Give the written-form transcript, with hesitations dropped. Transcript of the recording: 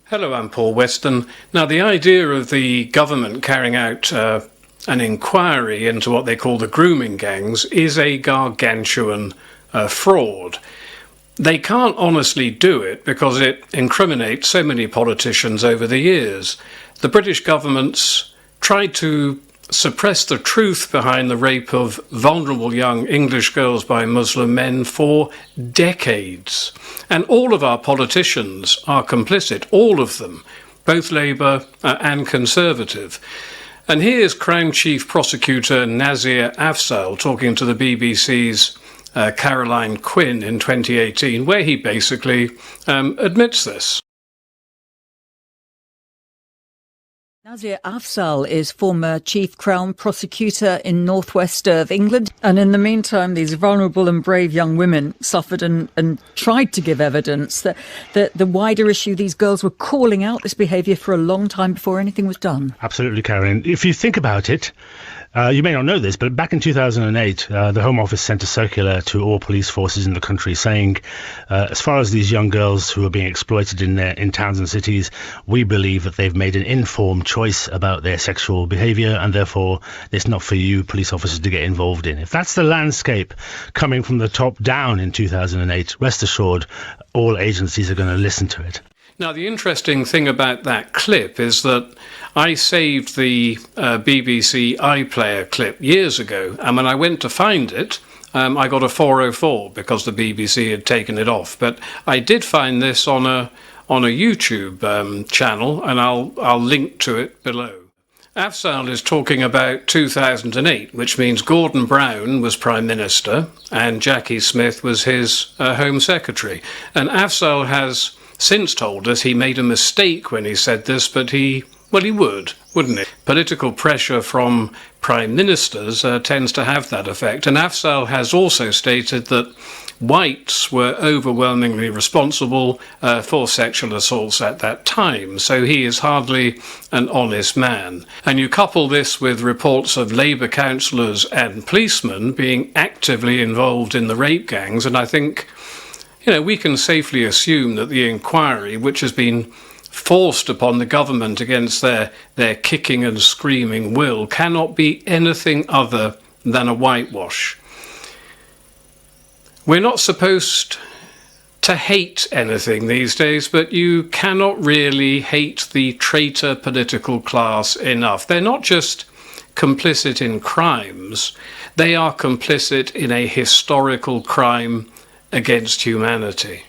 Hello, I'm Paul Weston. Now, the idea of the government carrying out an inquiry into what they call the grooming gangs is a gargantuan fraud. They can't honestly do it because it incriminates so many politicians over the years. The British government's tried to suppress the truth behind the rape of vulnerable young English girls by Muslim men for decades. And all of our politicians are complicit, all of them, both Labour and Conservative. And here's Crown Chief Prosecutor Nazir Afzal talking to the BBC's Caroline Quinn in 2018, where he basically admits this. Nazir Afzal is former Chief Crown Prosecutor in northwest of England. And in the meantime, these vulnerable and brave young women suffered and tried to give evidence that the wider issue, these girls were calling out this behaviour for a long time before anything was done. Absolutely, Karen. If you think about it, you may not know this, but back in 2008, the Home Office sent a circular to all police forces in the country saying, as far as these young girls who are being exploited in towns and cities, we believe that they've made an informed choice about their sexual behaviour, and therefore it's not for you police officers to get involved in. If that's the landscape coming from the top down in 2008, rest assured all agencies are going to listen to it. Now, the interesting thing about that clip is that I saved the BBC iPlayer clip years ago, and when I went to find it, I got a 404 because the BBC had taken it off. But I did find this on a YouTube channel, and I'll link to it below. Afzal is talking about 2008, which means Gordon Brown was Prime Minister and Jackie Smith was his Home Secretary. And Afzal has since told us he made a mistake when he said this, but he would, wouldn't he? Political pressure from prime ministers tends to have that effect. And Afzal has also stated that whites were overwhelmingly responsible for sexual assaults at that time. So he is hardly an honest man. And you couple this with reports of Labour councillors and policemen being actively involved in the rape gangs, and I think we can safely assume that the inquiry, which has been forced upon the government against their kicking and screaming will, cannot be anything other than a whitewash. We're not supposed to hate anything these days, but you cannot really hate the traitor political class enough. They're not just complicit in crimes, they are complicit in a historical crime against humanity.